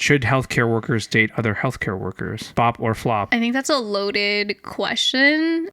Should healthcare workers date other healthcare workers? Bop or flop? I think that's a loaded question.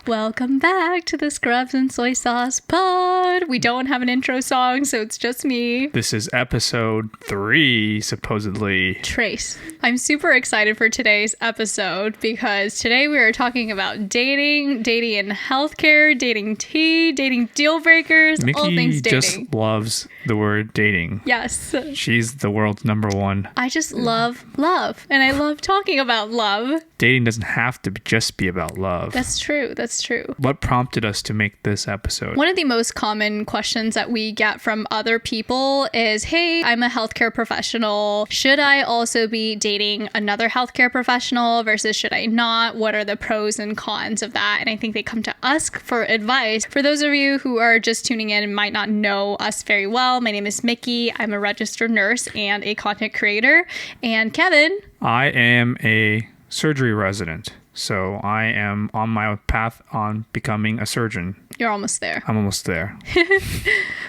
Welcome back to the Scrubs and Soy Sauce Pod. We don't have an intro song, so it's just me. This is episode 3, supposedly. Trace. I'm super excited for today's episode because today we are talking about dating in healthcare, dating tea, dating deal breakers, Miki all things dating. just loves the word dating. Yes. She's the world's number one. I just love love, and I love talking about love. Dating doesn't have to just be about love. That's true. That's true. What prompted us to make this episode? One of the most common questions that we get from other people is, hey, I'm a healthcare professional. Should I also be dating another healthcare professional versus should I not? What are the pros and cons of that? And I think they come to us for advice. For those of you who are just tuning in and might not know us very well, my name is Miki. I'm a registered nurse and a content creator. And Kevin. I am a surgery resident. So I am on my path on becoming a surgeon. You're almost there. I'm almost there.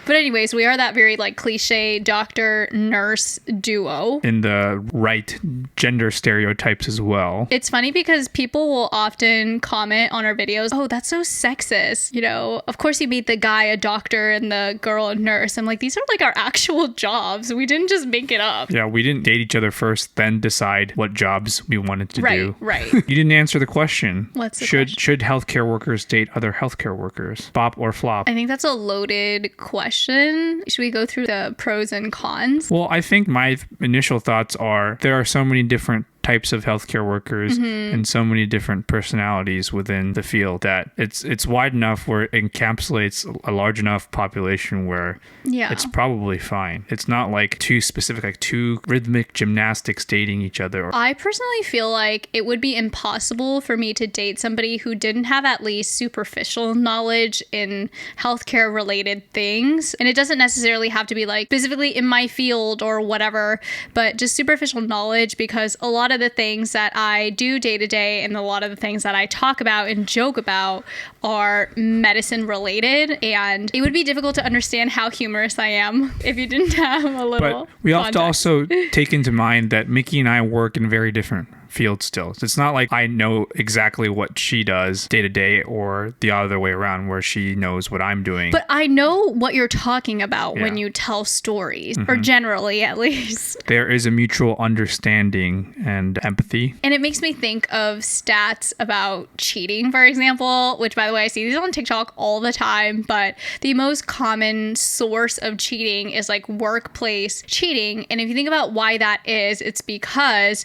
But anyways, we are that very cliche doctor-nurse duo. In the right gender stereotypes as well. It's funny because people will often comment on our videos, oh, that's so sexist. You know, of course you meet the guy a doctor and the girl a nurse. I'm like, these are our actual jobs. We didn't just make it up. Yeah, we didn't date each other first, then decide what jobs we wanted to do. Right. You didn't answer the question. What's the question? Should healthcare workers date other healthcare workers? Bop or flop? I think that's a loaded question. Should we go through the pros and cons? Well, I think my initial thoughts are there are so many different types of healthcare workers and so many different personalities within the field that it's wide enough where it encapsulates a large enough population where it's probably fine. It's not too specific, like two rhythmic gymnastics dating each other. I personally feel like it would be impossible for me to date somebody who didn't have at least superficial knowledge in healthcare related things. And it doesn't necessarily have to be specifically in my field or whatever, but just superficial knowledge, because a lot of the things that I do day to day and a lot of the things that I talk about and joke about are medicine related, and it would be difficult to understand how humorous I am if you didn't have a little But we have context. to also take into mind that Miki and I work in very different field still. It's not like I know exactly what she does day to day or the other way around where she knows what I'm doing. But I know what you're talking about when you tell stories, or generally at least. There is a mutual understanding and empathy. And it makes me think of stats about cheating, for example, which, by the way, I see these on TikTok all the time, but the most common source of cheating is workplace cheating. And if you think about why that is, it's because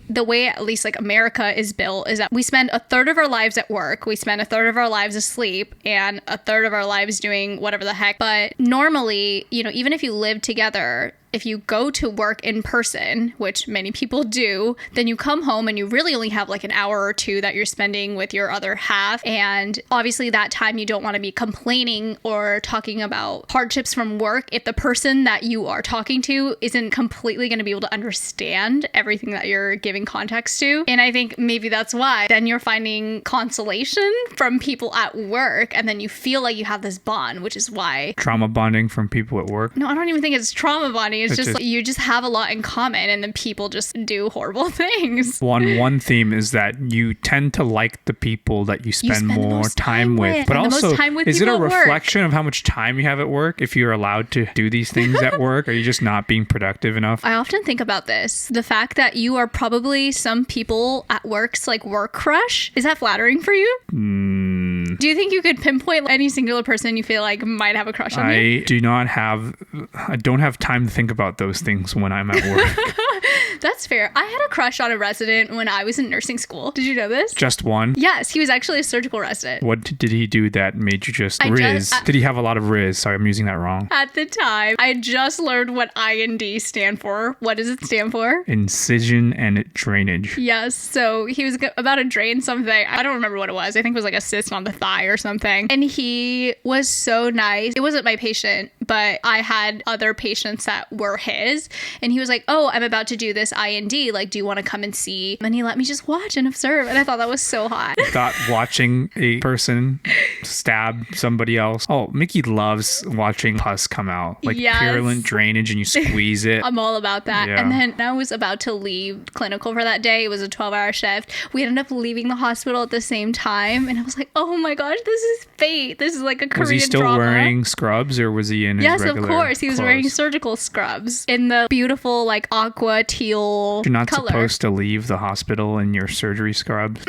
the way at least America is built is that we spend a third of our lives at work, we spend a third of our lives asleep, and a third of our lives doing whatever the heck. But normally, even if you live together, if you go to work in person, which many people do, then you come home and you really only have an hour or two that you're spending with your other half. And obviously that time you don't want to be complaining or talking about hardships from work if the person that you are talking to isn't completely going to be able to understand everything that you're giving context to. And I think maybe that's why then you're finding consolation from people at work, and then you feel like you have this bond, which is why. Trauma bonding from people at work? No, I don't even think it's trauma bonding. It's just you just have a lot in common, and then people just do horrible things. One theme is that you tend to like the people that you spend more time with. But also, is it a reflection of how much time you have at work if you're allowed to do these things at work? Are you just not being productive enough? I often think about this. The fact that you are probably some people at work's work crush. Is that flattering for you? Do you think you could pinpoint any singular person you feel might have a crush on you? I don't have time to think about those things when I'm at work. That's fair. I had a crush on a resident when I was in nursing school. Did you know this? Just one? Yes, he was actually a surgical resident. What did he do that made you just Riz? Did he have a lot of Riz? Sorry, I'm using that wrong. At the time, I just learned what IND stand for. What does it stand for? Incision and drainage. Yes. So he was about to drain something. I don't remember what it was. I think it was a cyst on the thigh or something. And he was so nice. It wasn't my patient, but I had other patients that were his, and he was like, oh, I'm about to do this IND, like, do you want to come and see? And he let me just watch and observe, and I thought that was so hot. Thought watching a person stab somebody else. Oh, Miki loves watching pus come out, like purulent drainage, and you squeeze it. I'm all about that. Yeah. And then I was about to leave clinical for that day. It was a 12-hour shift. We ended up leaving the hospital at the same time, and I was like, oh my gosh, this is fate. This is like a Korean Was he still drama. wearing scrubs, or was he in his regular Yes, of course. He was clothes? wearing surgical scrubs in the beautiful, like, aqua teal You're not color. supposed to leave the hospital in your surgery scrubs.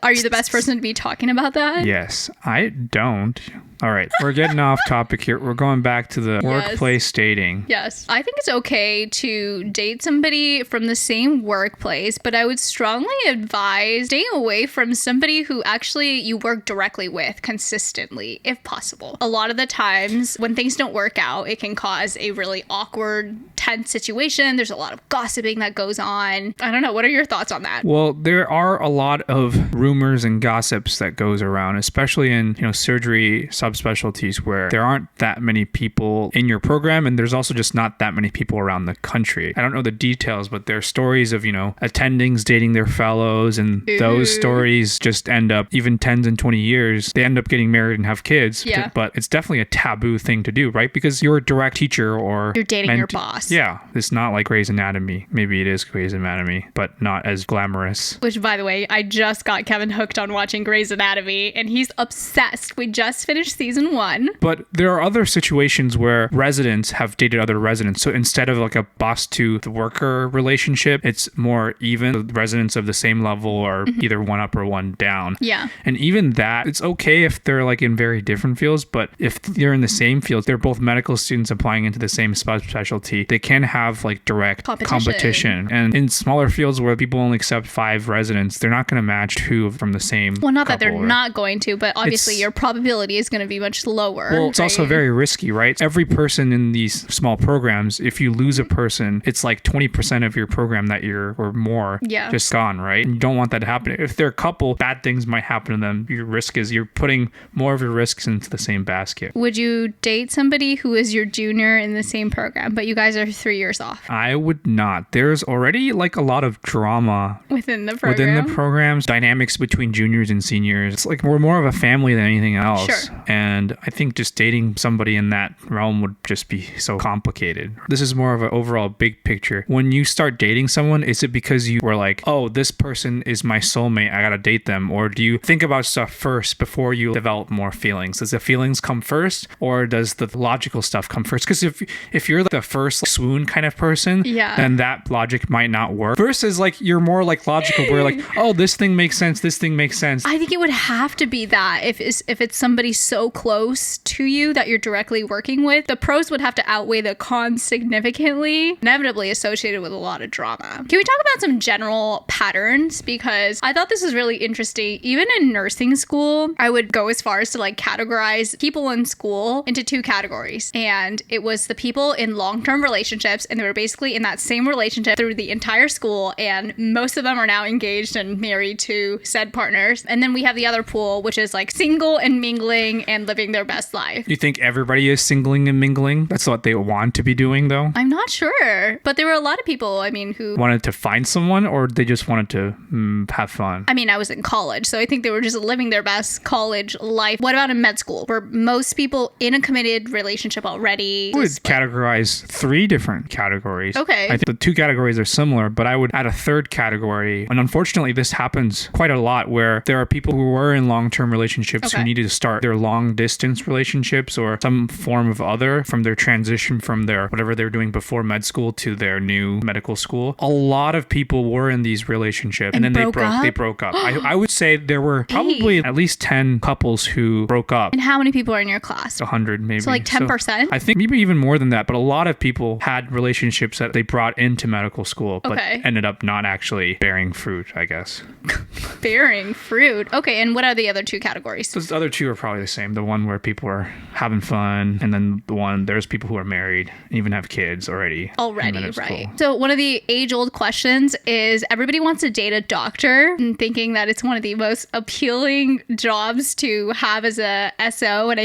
Are you the best person to be talking about that? Yes, I don't. All right, we're getting off topic here. We're going back to the workplace dating. Yes. I think it's okay to date somebody from the same workplace, but I would strongly advise staying away from somebody who actually you work directly with consistently, if possible. A lot of the times when things don't work out, it can cause a really awkward, tense situation. There's a lot of gossiping that goes on. I don't know. What are your thoughts on that? Well, there are a lot of rumors and gossips that goes around, especially in, surgery subspecialties where there aren't that many people in your program, and there's also just not that many people around the country. I don't know the details, but there are stories of, attendings dating their fellows, and those stories just end up, even 10s and 20 years, they end up getting married and have kids. Yeah. But it's definitely a taboo thing to do, right? Because you're a direct teacher or you're dating your boss. Yeah. It's not like Grey's Anatomy. Maybe it is Grey's Anatomy, but not as glamorous. Which, by the way, I just got Kevin hooked on watching Grey's Anatomy, and he's obsessed. We just finished season 1. But there are other situations where residents have dated other residents. So instead of like a boss to the worker relationship, it's more even. The residents of the same level are either one up or one down. Yeah. And even that, it's okay if they're like in very different fields, but if they're in the same field, they're both medical students applying into the same subspecialty, they can have like direct competition. And in smaller fields where people only accept 5 residents, they're not going to match 2 from the same Well, not that couple, they're not going to, but obviously your probability is going to be much lower. Well, it's also very risky, right? Every person in these small programs, if you lose a person, it's like 20% of your program that year or more just gone, right? And you don't want that to happen. If they're a couple, bad things might happen to them. Your risk is you're putting more of your risks into the same basket. Would you date somebody who is your junior in the same program, but you guys are 3 years off? I would not. There's already like a lot of drama within the program. Programs, dynamics between juniors and seniors. It's like we're more of a family than anything else. Sure. And I think just dating somebody in that realm would just be so complicated. This is more of an overall big picture. When you start dating someone, is it because you were like, oh, this person is my soulmate, I gotta date them? Or do you think about stuff first before you develop more feelings? Does the feelings come first, or does the logical stuff come first? Because if you're the first swoon kind of person, then that logic might not work. Versus like you're more like logical, where like, oh, this thing makes sense, this thing makes sense. I think it would have to be that if it's somebody so close to you that you're directly working with, the pros would have to outweigh the cons significantly, inevitably associated with a lot of drama. Can we talk about some general patterns? Because I thought this was really interesting. Even in nursing school, I would go as far as to like categorize people in school into 2 categories. And it was the people in long-term relationships, and they were basically in that same relationship through the entire school, and most of them are now engaged and married to said partners. And then we have the other pool, which is like single and mingling and living their best life. You think everybody is singling and mingling? That's what they want to be doing, though? I'm not sure. But there were a lot of people, who wanted to find someone, or they just wanted to have fun? I was in college, so I think they were just living their best college life. What about in med school? Were most people in a committed relationship already? I would categorize 3 different categories. Okay. I think the 2 categories are similar, but I would add a 3rd category. And unfortunately, this happens quite a lot where there are people who were in long-term relationships who needed to start their long-distance relationships or some form of other from their transition from their whatever they were doing before med school to their new medical school. A lot of people were in these relationships and then they broke up. I would say there were probably at least 10 couples who broke up. And how many people are in your class? 100 maybe. So like 10%? I think maybe even more than that, but a lot of people had relationships that they brought into medical school, but Okay. ended up not actually bearing fruit, I guess. Bearing fruit. Okay, and what are the other two categories? Those other two are probably the same. The one where people are having fun, and then there's people who are married and even have kids already. Already, And then it's right. cool. So one of the age-old questions is everybody wants to date a doctor, and thinking that it's one of the most appealing jobs to have as a SO. And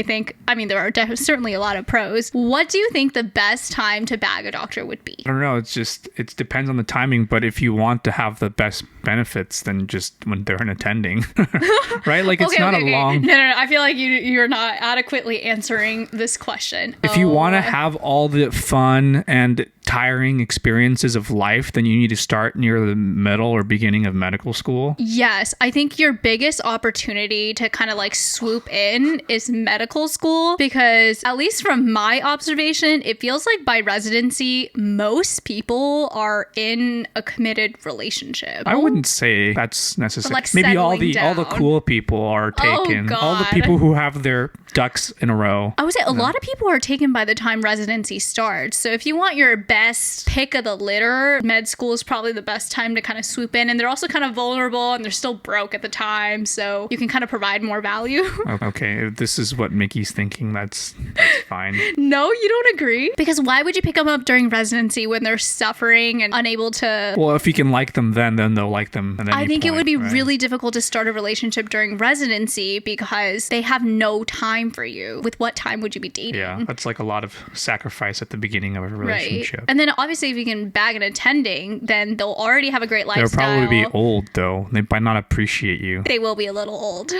I mean, there are certainly a lot of pros. What do you think the best time to bag a doctor would be? I don't know. It depends on the timing, but if you want to have the best benefits, then just when they're attending, right? Like it's not a long. No. I feel like you're not adequately answering this question. If you want to have all the fun and tiring experiences of life, then you need to start near the middle or beginning of medical school. Yes, I think your biggest opportunity to kind of like swoop in is medical school, because at least from my observation, it feels like by residency, most people are in a committed relationship. I wouldn't say that's necessary. Like Maybe all settling the down. cool people are taken. All the God. people who have their ducks in a row. I would say a lot of people are taken by the time residency starts. So if you want your best pick of the litter, med school is probably the best time to kind of swoop in. And they're also kind of vulnerable and they're still broke at the time. So you can kind of provide more value. Okay, if this is what Mickey's thinking, that's fine. No, you don't agree? Because why would you pick them up during residency when they're suffering and unable to... Well, if you can like them then they'll like them at any I think it point, would be right? really difficult to start a relationship during residency because they have no time for you. With what time would you be dating? Yeah, that's like a lot of sacrifice at the beginning of a relationship. Right. And then obviously if you can bag an attending, then they'll already have a great They'll lifestyle. probably be old though. They might not appreciate you They will be a little old.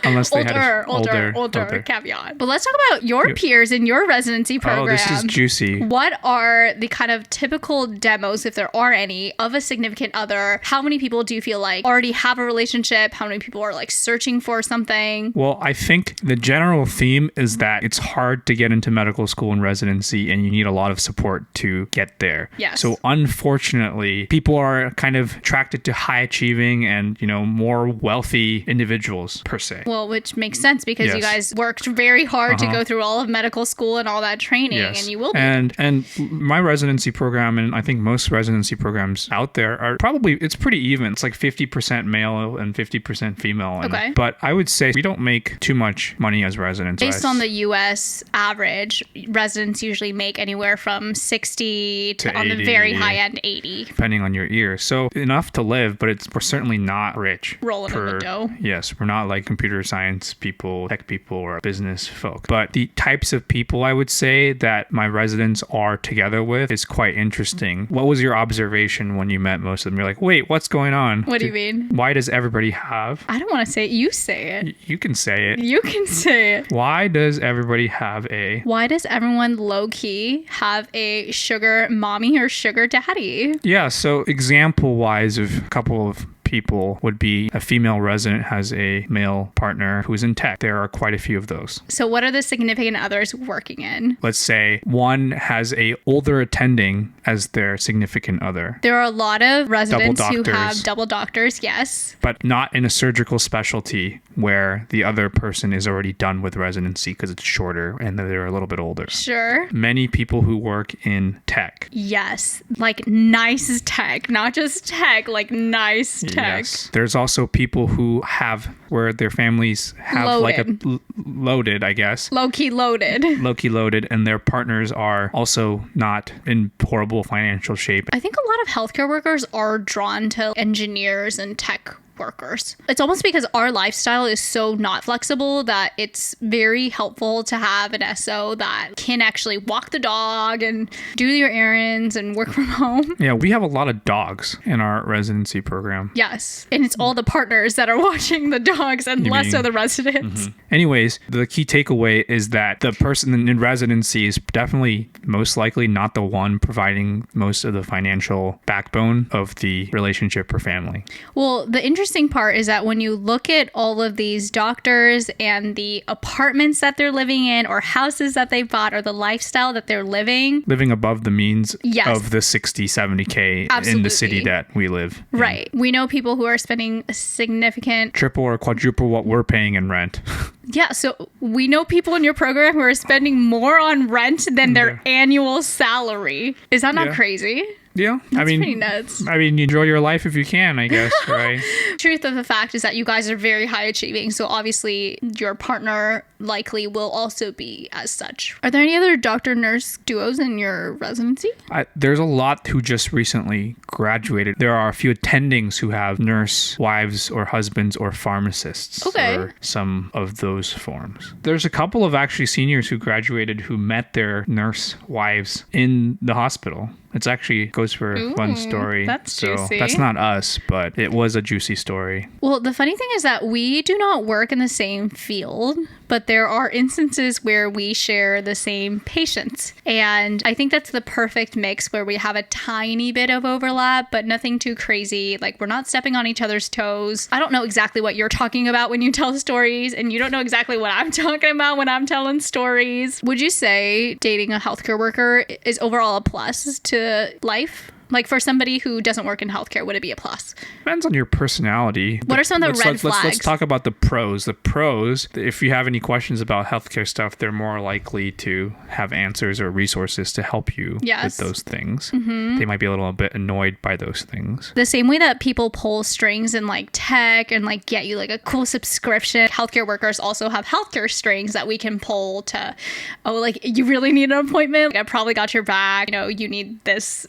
unless they had older caveat. But let's talk about your peers in your residency program. Oh, this is juicy. What are the kind of typical demos, if there are any, of a significant other? How many people do you feel like already have a relationship? How many people are like searching for something? Well, I think the general theme is that it's hard to get into medical school and residency, and you need a lot of support to get there. Yes. So unfortunately, people are kind of attracted to high achieving and, more wealthy individuals per se. Well, which makes sense because you Yes. guys worked very hard to go through all of medical school and all that training, and you will be. And my residency program, and I think most residency programs out there are probably, it's pretty even. It's like 50% male and 50% female. And, Okay. But I would say we don't make too much money as residents. Based on the U.S. average, residents usually make anywhere from 60 to on the 80, very high end, 80. depending on your year. So enough to live, but we're certainly not rich. Rolling in the dough. Yes, we're not like computer science people, tech people, or business folk. But the types of people I would say that my residents are together with is quite interesting. What was your observation when you met most of them? You're like, wait, what's going on? What do you mean? Why does everybody have? I don't want to say it. You say it. You can say it. You can say it. Why does everybody have a... Why does everyone low-key have a sugar mommy or sugar daddy? Yeah, so example-wise of a couple of people would be a female resident has a male partner who's in tech. There are quite a few of those. So what are the significant others working in? Let's say one has a older attending as their significant other, There are a lot of residents who doctors. have double doctors, yes. but not in a surgical specialty where the other person is already done with residency because it's shorter and they're a little bit older. Sure. Many people who work in tech. Yes. Like nice tech, not just tech, like nice tech. Yes. There's also people who have where their families have like a loaded, I guess. Low-key loaded. Low-key loaded, and their partners are also not in horrible financial shape. I think a lot of healthcare workers are drawn to engineers and tech workers. It's almost because our lifestyle is so not flexible that it's very helpful to have an SO that can actually walk the dog and do your errands and work from home. Yeah, we have a lot of dogs in our residency program. Yes. And it's all the partners that are watching the dogs and less so the residents. Anyways, the key takeaway is that the person in residency is definitely most likely not the one providing most of the financial backbone of the relationship or family. Well, the interesting interesting part is that when you look at all of these doctors and the apartments that they're living in or houses that they bought or the lifestyle that they're living above the means Yes. of the 60, 70K in Absolutely. the city that we live in. Right. We know people who are spending a significant. Triple or quadruple what we're paying in rent. Yeah. So we know people in your program who are spending more on rent than their annual salary. Is that not Yeah. crazy? Yeah. That's pretty nuts. I mean, enjoy your life if you can, I guess, right? Truth of the fact is that you guys are very high achieving. So obviously your partner likely will also be as such. Are there any other doctor-nurse duos in your residency? There's a lot who just recently graduated. There are a few attendings who have nurse wives or husbands or pharmacists Okay. or some of those forms. There's a couple of actually seniors who graduated who met their nurse wives in the hospital. It's actually goes for a fun story. That's so juicy. That's not us, but it was a juicy story. Well, the funny thing is that we do not work in the same field, but there are instances where we share the same patients. And I think that's the perfect mix where we have a tiny bit of overlap, but nothing too crazy. Like we're not stepping on each other's toes. I don't know exactly what you're talking about when you tell stories, and you don't know exactly what I'm talking about when I'm telling stories. Would you say dating a healthcare worker is overall a plus to life? Like for somebody who doesn't work in healthcare, would it be a plus? Depends on your personality. What are some of the red flags? Let's talk about the pros. The pros, if you have any questions about healthcare stuff, they're more likely to have answers or resources to help you with those things. Mm-hmm. They might be a little bit annoyed by those things. The same way that people pull strings in like tech and like get you like a cool subscription, healthcare workers also have healthcare strings that we can pull to, oh, like you really need an appointment? Like, I probably got your back. You know, you need this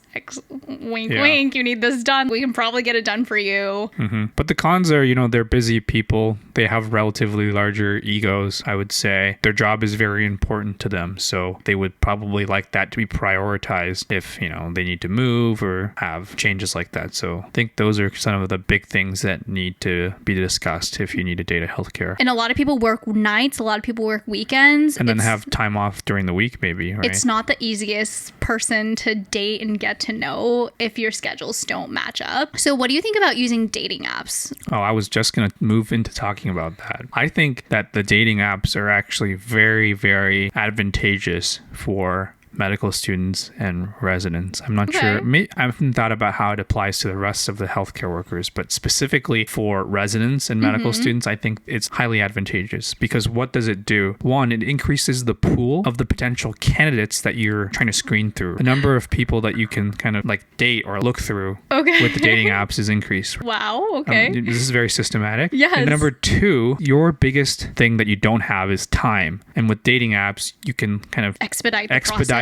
wink, you need this done. We can probably get it done for you. Mm-hmm. But the cons are, they're busy people. They have relatively larger egos, I would say. Their job is very important to them. So they would probably like that to be prioritized if, they need to move or have changes like that. So I think those are some of the big things that need to be discussed if you need to date a healthcare. And a lot of people work nights. A lot of people work weekends. And then have time off during the week, maybe, right? It's not the easiest person to date and get to know if your schedules don't match up. So what do you think about using dating apps? Oh, I was just going to move into talking about that. I think that the dating apps are actually very, very advantageous for medical students and residents. I'm not sure. I haven't thought about how it applies to the rest of the healthcare workers, but specifically for residents and medical students, I think it's highly advantageous because what does it do? One, it increases the pool of the potential candidates that you're trying to screen through. The number of people that you can kind of like date or look through with the dating apps is increased. Wow. Okay. This is very systematic. Yes. And number two, your biggest thing that you don't have is time. And with dating apps, you can kind of expedite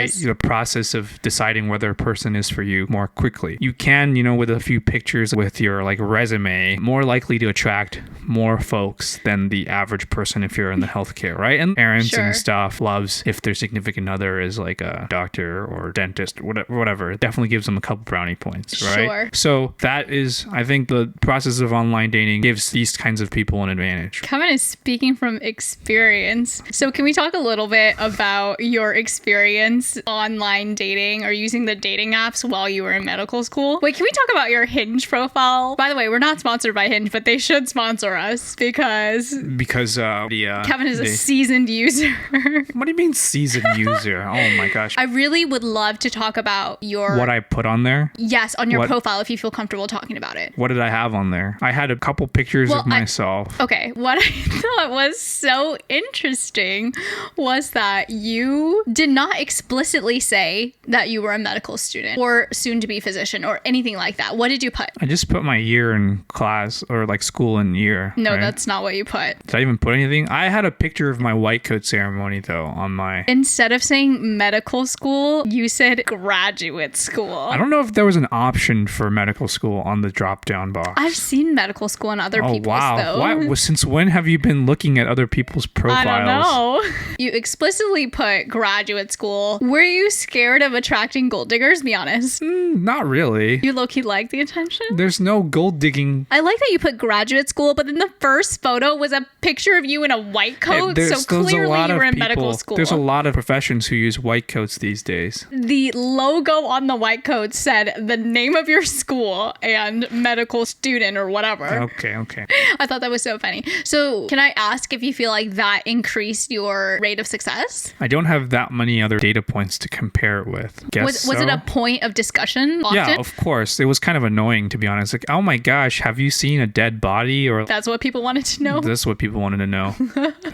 the process of deciding whether a person is for you more quickly. You can, with a few pictures with your like resume, more likely to attract more folks than the average person if you're in the healthcare, right? And parents and stuff loves if their significant other is like a doctor or dentist, whatever. It definitely gives them a couple brownie points, right? Sure. So that is, I think the process of online dating gives these kinds of people an advantage. Kevin is speaking from experience. So can we talk a little bit about your experience online dating or using the dating apps while you were in medical school? Wait, can we talk about your Hinge profile? By the way, we're not sponsored by Hinge, but they should sponsor us because Kevin is a seasoned user. What do you mean seasoned user? Oh my gosh. I really would love to talk about what I put on there? Yes, on your profile if you feel comfortable talking about it. What did I have on there? I had a couple pictures of myself. Okay, what I thought was so interesting was that you did not explicitly say that you were a medical student or soon to be physician or anything like that. What did you put? I just put my year in class or like school and year. No, that's not what you put. Did I even put anything? I had a picture of my white coat ceremony though on my... Instead of saying medical school, you said graduate school. I don't know if there was an option for medical school on the drop down box. I've seen medical school on other people's though. Wow. Since when have you been looking at other people's profiles? I don't know. You explicitly put graduate school Were you scared of attracting gold diggers? Be honest. Not really. You low-key like the attention? There's no gold digging. I like that you put graduate school, but then the first photo was a picture of you in a white coat. So clearly you were in medical school. There's a lot of professions who use white coats these days. The logo on the white coat said the name of your school and medical student or whatever. Okay. I thought that was so funny. So can I ask if you feel like that increased your rate of success? I don't have that many other data points to compare it with. Was it a point of discussion often? Yeah, of course. It was kind of annoying, to be honest. Like, oh my gosh, have you seen a dead body? Or that's what people wanted to know. That's what people wanted to know.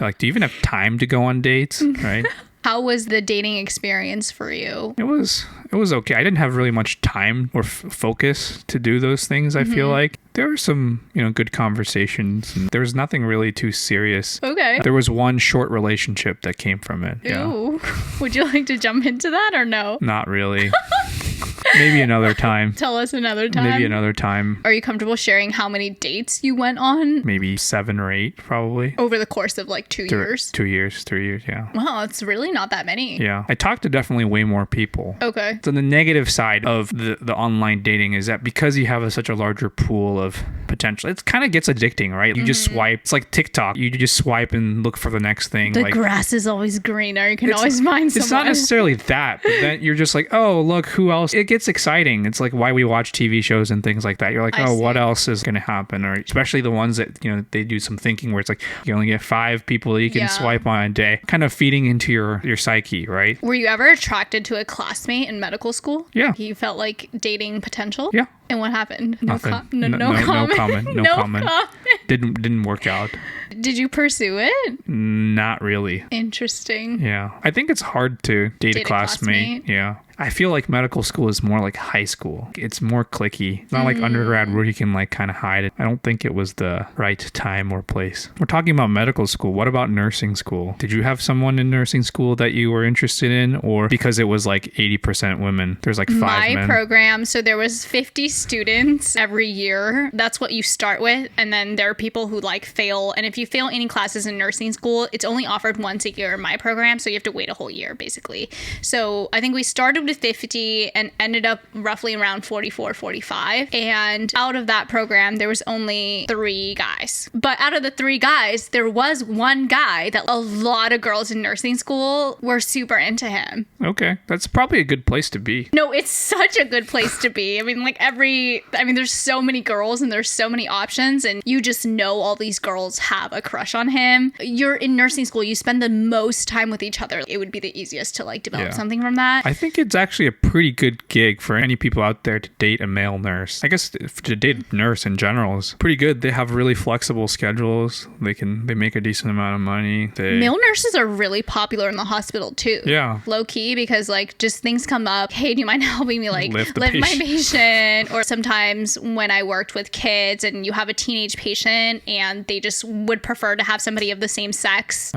Like, do you even have time to go on dates? Right? How was the dating experience for you? It was okay. I didn't have really much time or focus to do those things, I feel like. There were some, good conversations, and there was nothing really too serious. Okay. There was one short relationship that came from it. Ooh. Would you like to jump into that or no? Not really. Maybe another time. Tell us another time. Maybe another time. Are you comfortable sharing how many dates you went on? Maybe 7 or 8, probably. Over the course of like 2 years? 2 years, 3 years, yeah. Wow, it's really not that many. Yeah. I talked to definitely way more people. Okay. So the negative side of the online dating is that because you have such a larger pool of potential, it kind of gets addicting, right? You just swipe. It's like TikTok. You just swipe and look for the next thing. The grass is always greener. You can always find someone. It's not necessarily that, but then you're just like, oh, look, who else? It gets exciting. It's like why we watch TV shows and things like that. You're like, what else is going to happen? Or especially the ones that, they do some thinking where it's like you only get 5 people that you can swipe on a day, kind of feeding into your psyche, right? Were you ever attracted to a classmate in medical school? Yeah. You felt like dating potential? Yeah. And what happened? Nothing. No comment. No comment. Didn't work out. Did you pursue it? Not really. Interesting. Yeah. I think it's hard to date a classmate. Yeah. I feel like medical school is more like high school. It's more cliquey. It's not like undergrad where you can like kind of hide it. I don't think it was the right time or place. We're talking about medical school. What about nursing school? Did you have someone in nursing school that you were interested in, or because it was like 80% women, there's like 5 men? My program, so there was 50 students every year. That's what you start with. And then there are people who like fail. And if you fail any classes in nursing school, it's only offered once a year in my program. So you have to wait a whole year basically. So I think we started with 50 and ended up roughly around 44, 45. And out of that program, there was only 3 guys. But out of the 3 guys, there was one guy that a lot of girls in nursing school were super into him. Okay. That's probably a good place to be. No, it's such a good place to be. I mean, there's so many girls and there's so many options, and you just know all these girls have a crush on him. You're in nursing school, you spend the most time with each other. It would be the easiest to like develop something from that. I think it's actually a pretty good gig for any people out there to date a male nurse. I guess to date a nurse in general is pretty good. They have really flexible schedules. They make a decent amount of money. Male nurses are really popular in the hospital too. Yeah. Low key, because like just things come up. Hey, do you mind helping me like lift my patient? Or sometimes when I worked with kids and you have a teenage patient and they just would prefer to have somebody of the same sex,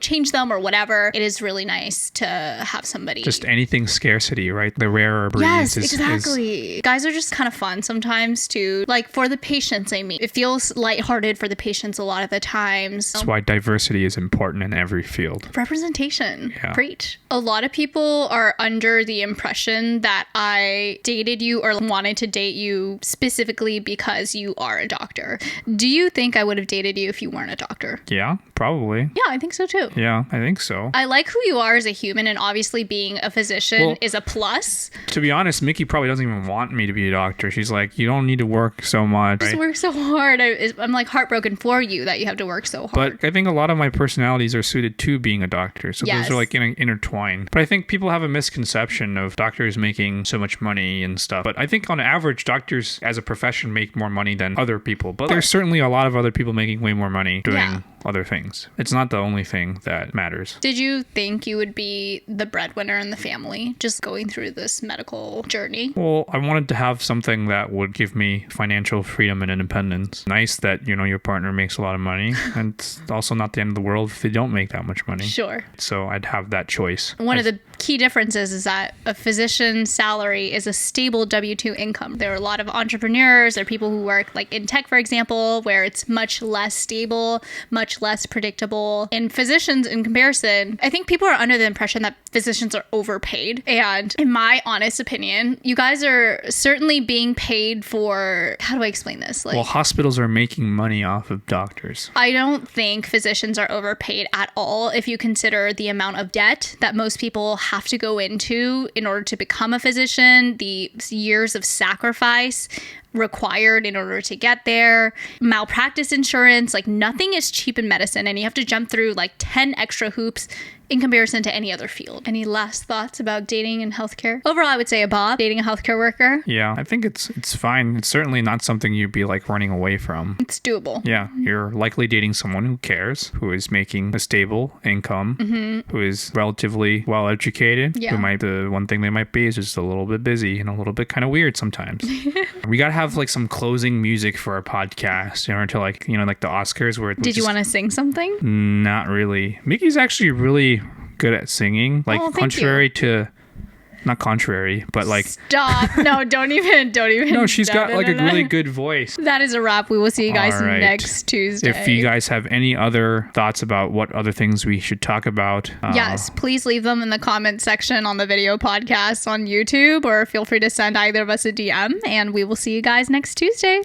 change them or whatever. It is really nice to have somebody. Just anything scarcity, right? The rarer breeds. Yes, exactly. Guys are just kind of fun sometimes too. Like for the patients, I mean, it feels lighthearted for the patients a lot of the times. That's why diversity is important in every field. Representation. Yeah. Preach. A lot of people are under the impression that I dated you or wanted to date you specifically because you are a doctor. Do you think I would have dated you if you weren't a doctor? Yeah, probably. Yeah, I think so too. Yeah, I think so. I like who you are as a human, and obviously being a physician is a plus. To be honest, Miki probably doesn't even want me to be a doctor. She's like, you don't need to work so much. Just work so hard. I'm like heartbroken for you that you have to work so hard. But I think a lot of my personalities are suited to being a doctor. So those are like intertwined. But I think people have a misconception of doctors making so much money and stuff. But I think on average, doctors as a profession make more money than other people. But there's certainly a lot of other people making way more money doing other things. It's not the only thing that matters. Did you think you would be the breadwinner in the family just going through this medical journey? Well, I wanted to have something that would give me financial freedom and independence. Nice that, your partner makes a lot of money. And it's also not the end of the world if they don't make that much money. Sure. So I'd have that choice. One of the key difference is that a physician's salary is a stable W-2 income. There are a lot of entrepreneurs or people who work like in tech, for example, where it's much less stable, much less predictable. In physicians, in comparison, I think people are under the impression that physicians are overpaid. And in my honest opinion, you guys are certainly being paid for, how do I explain this? Like, well, hospitals are making money off of doctors. I don't think physicians are overpaid at all if you consider the amount of debt that most people have to go into in order to become a physician, the years of sacrifice required in order to get there, malpractice insurance, like nothing is cheap in medicine, and you have to jump through like 10 extra hoops in comparison to any other field. Any last thoughts about dating in healthcare? Overall, I would say a Bob, dating a healthcare worker. Yeah, I think it's fine. It's certainly not something you'd be like running away from. It's doable. Yeah, you're likely dating someone who cares, who is making a stable income, who is relatively well educated. Yeah. Who might, the one thing they might be is just a little bit busy and a little bit kind of weird sometimes. We gotta have like some closing music for our podcast in order to like, you know, like the Oscars where. Did you want to sing something? Not really. Miki's actually really good at singing. Like contrary to. Not contrary, but like... Stop. No, don't even. No, she's got like a really good voice. That is a wrap. We will see you guys next Tuesday. If you guys have any other thoughts about what other things we should talk about... yes, please leave them in the comment section on the video podcast on YouTube, or feel free to send either of us a DM, and we will see you guys next Tuesday.